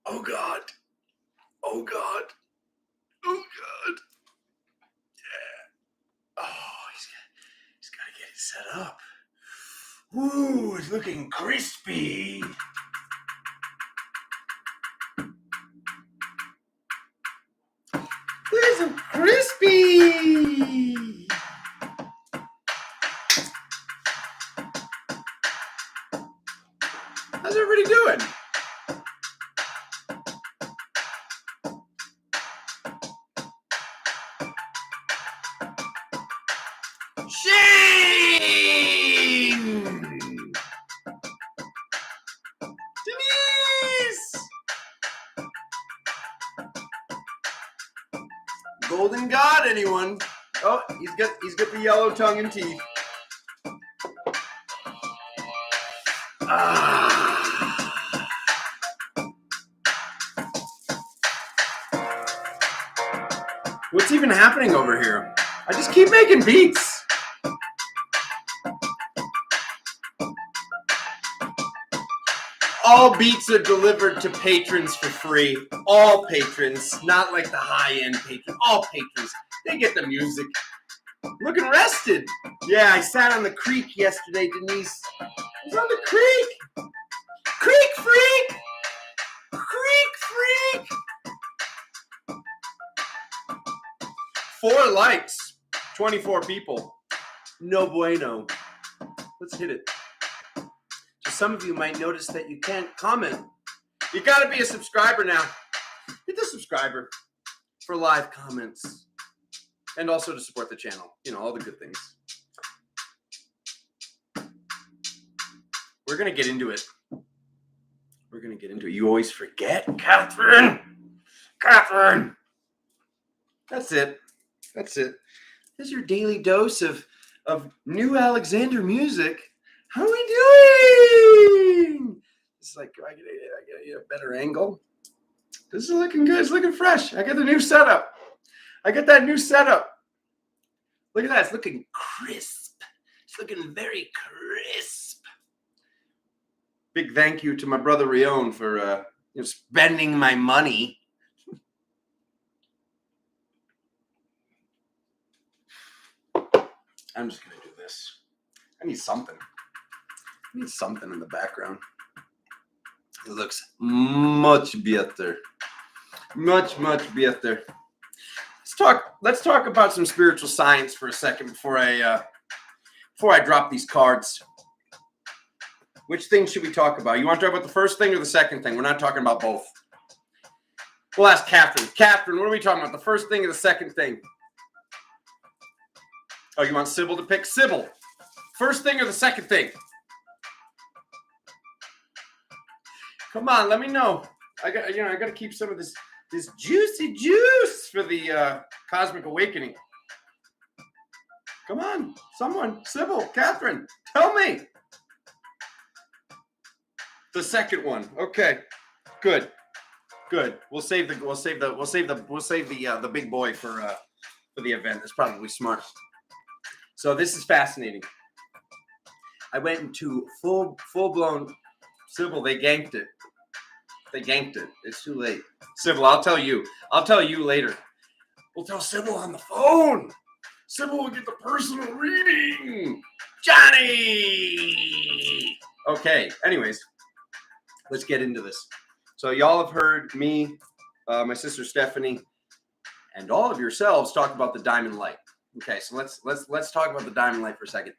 Oh God. Oh God. Oh God. Yeah. Oh, he's got to get it set up. Ooh, it's looking crispy. There's some crispy. How's everybody doing? Shane! Denise! Golden God, anyone? Oh, he's got the yellow tongue and teeth. What's even happening over here? I just keep making beats. All beats are delivered to patrons for free. All patrons, not like the high-end patrons. All patrons, they get the music. Looking rested. Yeah, I sat on the creek yesterday, Denise. I was on the creek. Creek freak! Creek freak! 4 likes, 24 people. No bueno. Let's hit it. Just some of you might notice that you can't comment. You gotta be a subscriber now. Hit the subscriber for live comments. And also to support the channel. You know, all the good things. We're gonna get into it. We're gonna get into it. You always forget, Catherine. Catherine. That's it. That's it. This is your daily dose of new Alexander music. How are we doing? It's like I get a better angle. This is looking good. It's looking fresh. I got the new setup. I got that new setup. Look at that. It's looking crisp. It's looking very crisp. Big thank you to my brother Rion for spending my money. I'm just going to do this. I need something. I need something in the background. It looks much better. Much, much better. Let's talk about some spiritual science for a second before I drop these cards. Which thing should we talk about? You want to talk about the first thing or the second thing? We're not talking about both. We'll ask Catherine. Catherine, what are we talking about? The first thing or the second thing? Oh, you want Sybil to pick? Sybil, first thing or the second thing? Come on, let me know. I got to keep some of this juicy juice for the cosmic awakening. Come on, someone, Sybil, Catherine, tell me. The second one. Okay, good. We'll save the big boy for the event. That's probably smart. So this is fascinating. I went into full blown. Sybil, they ganked it. It's too late. Sybil, I'll tell you later. We'll tell Sybil on the phone. Sybil will get the personal reading. Johnny! Okay, anyways, let's get into this. So y'all have heard me, my sister Stephanie, and all of yourselves talk about the diamond light. Okay, so let's talk about the diamond light for a second.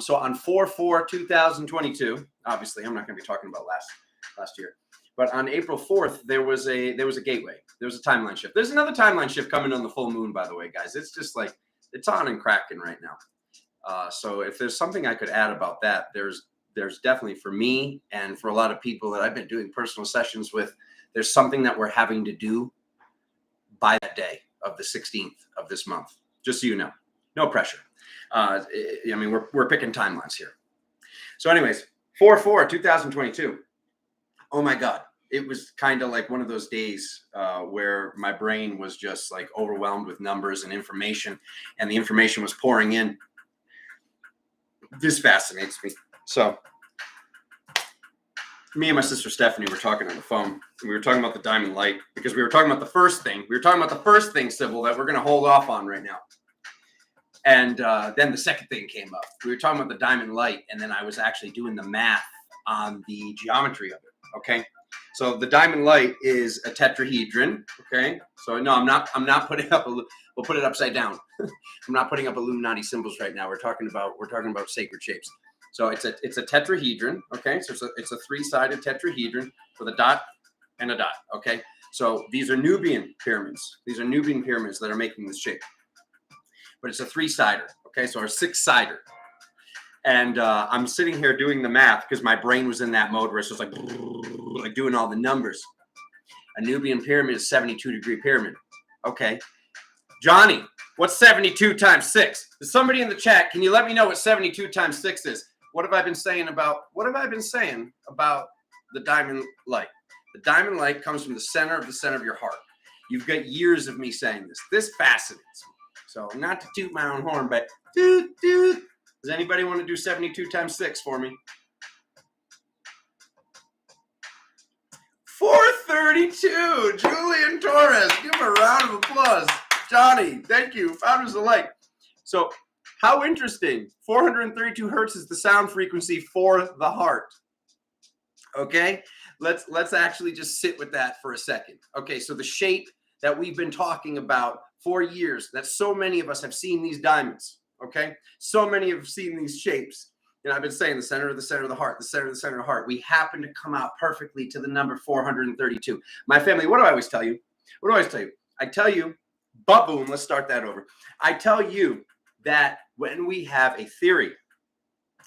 So on 4/4/2022, obviously I'm not going to be talking about last year, but on April 4th there was a gateway. There was a timeline shift. There's another timeline shift coming on the full moon, by the way, guys. It's just like it's on and cracking right now. So if there's something I could add about that, there's definitely for me and for a lot of people that I've been doing personal sessions with. There's something that we're having to do by that day of the 16th of this month. Just so you know, no pressure. I mean, we're picking timelines here. So anyways, 4/4/2022. Oh my God. It was kind of like one of those days where my brain was just like overwhelmed with numbers and information, and the information was pouring in. This fascinates me. So me and my sister Stephanie were talking on the phone, and we were talking about the diamond light because we were talking about the first thing. We were talking about the first thing, Sybil, that we're going to hold off on right now. And then the second thing came up. We were talking about the diamond light, and then I was actually doing the math on the geometry of it. Okay, so the diamond light is a tetrahedron. Okay, so no, I'm not putting up we'll put it upside down. I'm not putting up Illuminati symbols right now. We're talking about sacred shapes. So it's a tetrahedron. Okay, so it's a three-sided tetrahedron with a dot and a dot. Okay, so these are Nubian pyramids. These are Nubian pyramids that are making this shape. But it's a three-sider, okay? So our six-sider. And I'm sitting here doing the math because my brain was in that mode where it's just like doing all the numbers. A Nubian pyramid is 72-degree pyramid. Okay. Johnny, what's 72 times 6? Is somebody in the chat, can you let me know what 72 times 6 is? What have I been saying about the diamond light? The diamond light comes from the center of your heart. You've got years of me saying this. This fascinates me. So not to toot my own horn, but toot. Does anybody want to do 72 times 6 for me? 432. Julian Torres. Give him a round of applause. Johnny, thank you. Founders alike. So how interesting. 432 hertz is the sound frequency for the heart. Okay, let's actually just sit with that for a second. Okay, so the shape that we've been talking about for years, that so many of us have seen these diamonds, okay? So many have seen these shapes. And I've been saying the center of the heart, the center of the heart. We happen to come out perfectly to the number 432. My family, what do I always tell you? I tell you, ba-boom, let's start that over. I tell you that when we have a theory,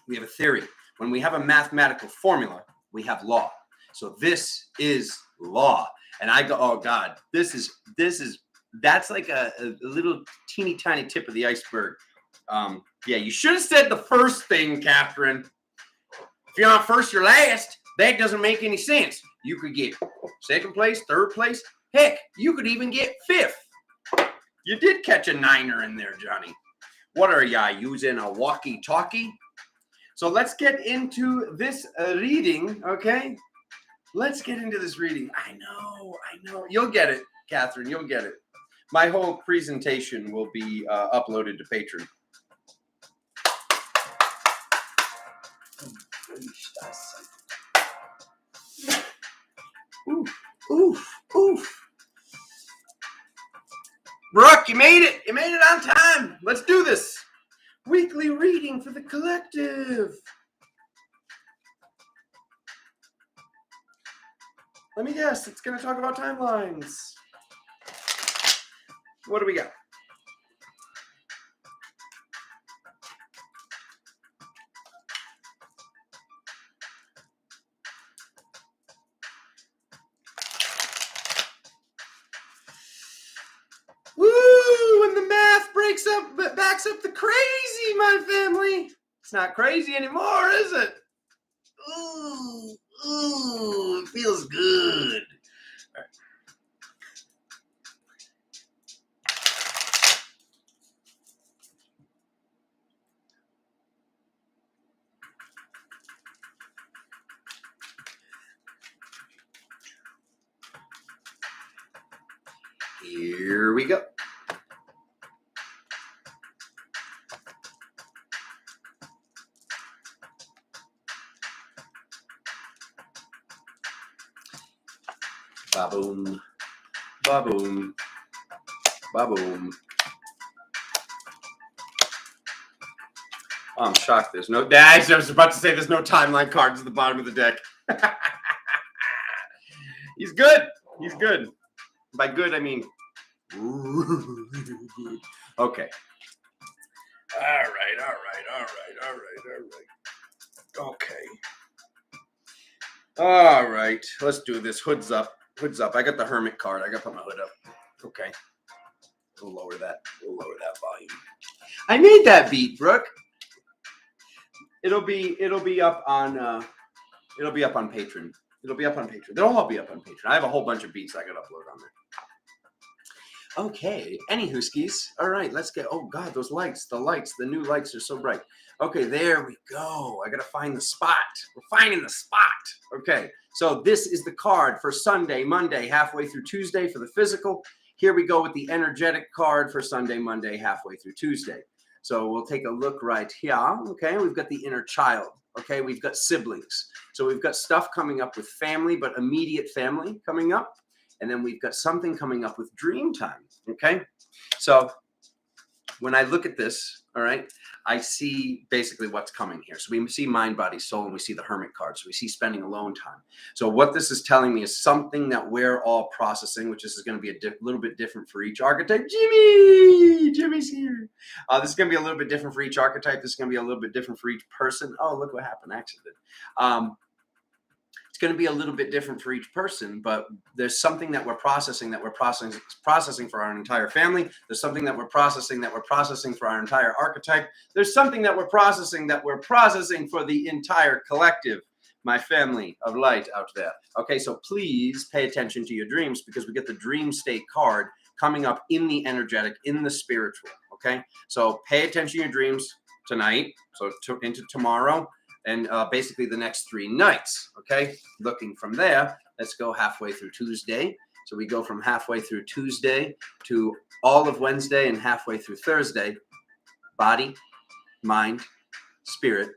we have a theory. When we have a mathematical formula, we have law. So this is law. And I go, oh God, that's like a little teeny tiny tip of the iceberg. Yeah, you should have said the first thing, Catherine. If you're not first, you're last. That doesn't make any sense. You could get second place, third place. Heck, you could even get fifth. You did catch a niner in there, Johnny. What are ya using, a walkie-talkie? So let's get into this reading, okay? Let's get into this reading. I know. You'll get it, Catherine. You'll get it. My whole presentation will be uploaded to Patreon. Oof. Brooke, you made it. You made it on time. Let's do this. Weekly reading for the collective. Let me guess. It's going to talk about timelines. What do we got? Woo! When the math backs up the crazy, my family. It's not crazy anymore, is it? Ooh, it feels good. All right. Here we go. Ba-boom, ba-boom, ba-boom. Oh, I'm shocked. There's no. I was about to say there's no timeline cards at the bottom of the deck. He's good. He's good. By good, I mean. Okay. All right. Okay. All right. Let's do this. Hoods up. I got the Hermit card. I got to put my hood up. Okay. We'll lower that volume. I made that beat, Brooke. It'll be up on Patreon. They'll all be up on Patreon. I have a whole bunch of beats I got to upload on there. Okay. Anywho skis. All right, let's get. Oh God, those lights. The new lights are so bright. Okay, there we go. I got to find the spot. We're finding the spot. Okay, so this is the card for Sunday, Monday, halfway through Tuesday for the physical. Here we go with the energetic card for Sunday, Monday, halfway through Tuesday. So we'll take a look right here. Okay, we've got the inner child. Okay, we've got siblings. So we've got stuff coming up with family, but immediate family coming up. And then we've got something coming up with dream time. Okay, so when I look at this, all right, I see basically what's coming here. So we see mind, body, soul, and we see the hermit card. So we see spending alone time. So what this is telling me is something that we're all processing, which is going to be a little bit different for each archetype. Jimmy's here. This is going to be a little bit different for each archetype. This is going to be a little bit different for each person. Oh, look what happened. Accident. It's going to be a little bit different for each person, but there's something that we're processing for our entire family. There's something that we're processing for our entire archetype. There's something that we're processing for the entire collective, my family of light out there. Okay, so please pay attention to your dreams, because we get the dream state card coming up in the energetic, in the spiritual. Okay, so pay attention to your dreams tonight, so into tomorrow, and basically the next 3 nights. Okay, looking from there, let's go halfway through Tuesday. So we go from halfway through Tuesday to all of Wednesday and halfway through Thursday. Body, mind, spirit,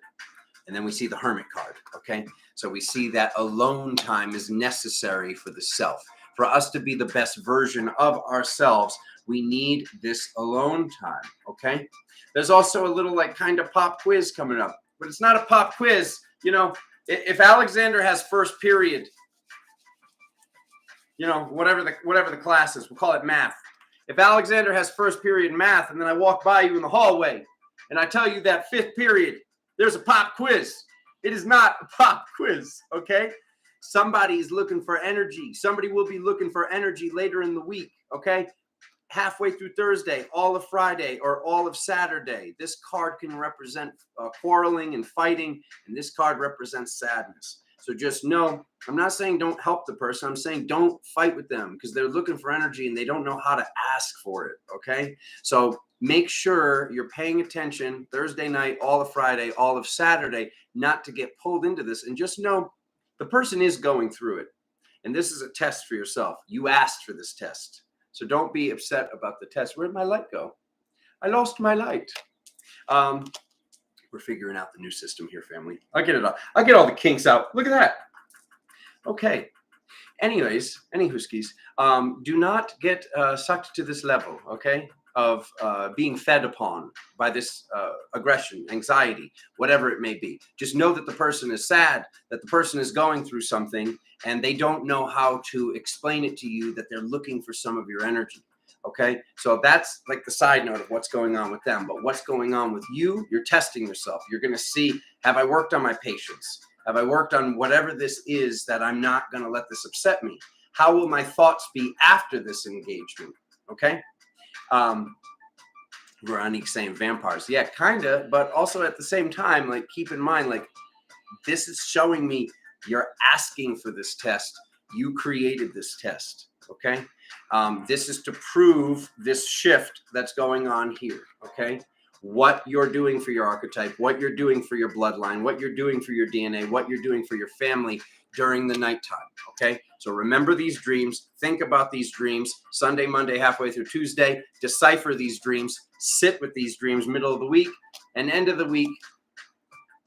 and then we see the hermit card. Okay, so we see that alone time is necessary for the self. For us to be the best version of ourselves, we need this alone time. Okay, there's also a little like kind of pop quiz coming up. But it's not a pop quiz. You know, if Alexander has first period, you know, whatever the class is, we'll call it math. If Alexander has first period math, and then I walk by you in the hallway and I tell you that 5th period, there's a pop quiz. It is not a pop quiz, okay? Somebody is looking for energy. Somebody will be looking for energy later in the week, okay? Halfway through Thursday, all of Friday, or all of Saturday. This card can represent quarreling and fighting, and this card represents sadness. So just know, I'm not saying don't help the person. I'm saying don't fight with them, because they're looking for energy and they don't know how to ask for it, okay? So make sure you're paying attention Thursday night, all of Friday, all of Saturday, not to get pulled into this. And just know the person is going through it. And this is a test for yourself. You asked for this test. So don't be upset about the test. Where'd my light go? I lost my light. We're figuring out the new system here, family. I'll get it all. I'll get all the kinks out. Look at that. Okay. Anyways, anywhoskies, do not get sucked to this level, okay, of being fed upon by this aggression, anxiety, whatever it may be. Just know that the person is sad, that the person is going through something, and they don't know how to explain it to you, that they're looking for some of your energy. Okay, so that's like the side note of what's going on with them. But what's going on with you, you're testing yourself. You're going to see, have I worked on my patience? Have I worked on whatever this is that I'm not going to let this upset me? How will my thoughts be after this engagement? Okay. Veronique saying vampires. Yeah, kind of. But also at the same time, like, keep in mind, like, this is showing me you're asking for this test. You created this test. Okay. This is to prove this shift that's going on here. Okay. What you're doing for your archetype, what you're doing for your bloodline, what you're doing for your DNA, what you're doing for your family during the nighttime. Okay. So remember these dreams. Think about these dreams. Sunday, Monday, halfway through Tuesday. Decipher these dreams. Sit with these dreams middle of the week and end of the week.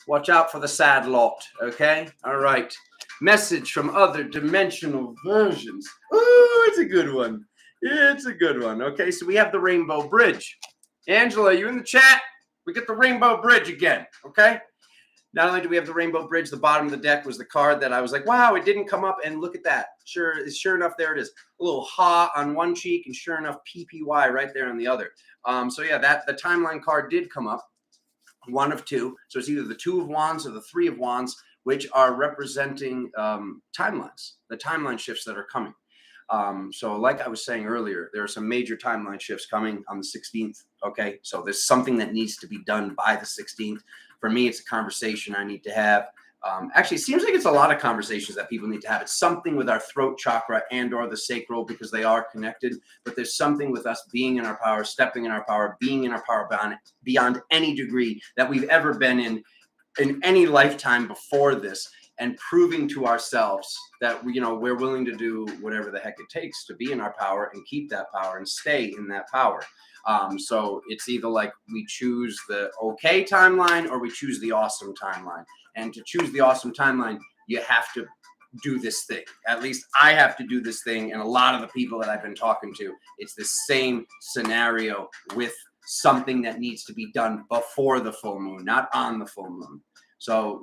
Watch out for the sad lot. Okay. All right. Message from other dimensional versions. Oh, it's a good one. It's a good one. Okay, so we have the Rainbow Bridge. Angela, you in the chat? We get the Rainbow Bridge again, okay? Not only do we have the Rainbow Bridge, the bottom of the deck was the card that I was like, wow, it didn't come up, and look at that. Sure enough, there it is. A little ha on one cheek, and sure enough, PPY right there on the other. So yeah, the timeline card did come up, one of two. So it's either the 2 of Wands or the 3 of Wands, which are representing timelines, the timeline shifts that are coming. So like I was saying earlier, there are some major timeline shifts coming on the 16th. Okay, so there's something that needs to be done by the 16th. For me, it's a conversation I need to have. Actually, it seems like it's a lot of conversations that people need to have. It's something with our throat chakra and or the sacral, because they are connected. But there's something with us being in our power, stepping in our power, being in our power beyond any degree that we've ever been in any lifetime before this, and proving to ourselves that we're willing to do whatever the heck it takes to be in our power and keep that power and stay in that power. So it's either like we choose the okay timeline or we choose the awesome timeline. And to choose the awesome timeline, you have to do this thing. At least I have to do this thing. And a lot of the people that I've been talking to, it's the same scenario with something that needs to be done before the full moon, not on the full moon. So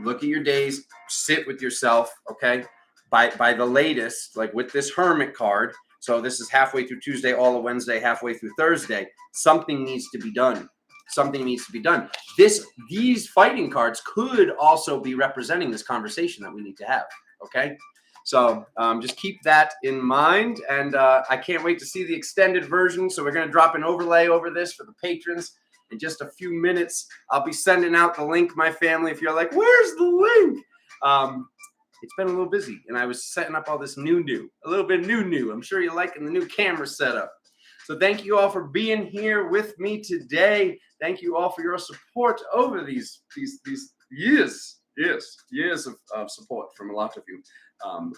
look at your days, sit with yourself, okay? By the latest, like with this Hermit card, so this is halfway through Tuesday, all of Wednesday, halfway through Thursday, something needs to be done. Something needs to be done. These fighting cards could also be representing this conversation that we need to have, okay? So just keep that in mind, and I can't wait to see the extended version. So we're going to drop an overlay over this for the patrons in just a few minutes. I'll be sending out the link, my family, if you're like, where's the link? It's been a little busy, and I was setting up all this new, a little bit new. I'm sure you're liking the new camera setup. So thank you all for being here with me today. Thank you all for your support over these years of support from a lot of you.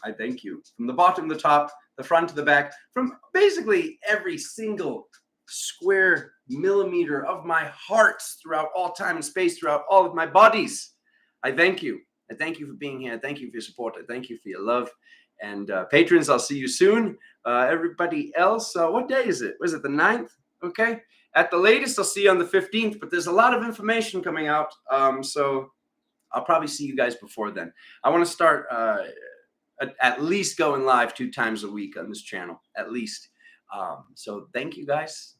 I thank you from the bottom to the top, the front to the back, from basically every single square millimeter of my heart throughout all time and space, throughout all of my bodies. I thank you. I thank you for being here. I thank you for your support. I thank you for your love. And patrons, I'll see you soon. Everybody else, what day is it? Was it the 9th? Okay. At the latest, I'll see you on the 15th, but there's a lot of information coming out. So I'll probably see you guys before then. I want to start at least going live 2 times a week on this channel, at least. So thank you guys.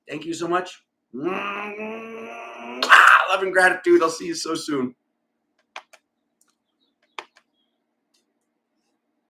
Thank you so much. Love and gratitude. I'll see you so soon.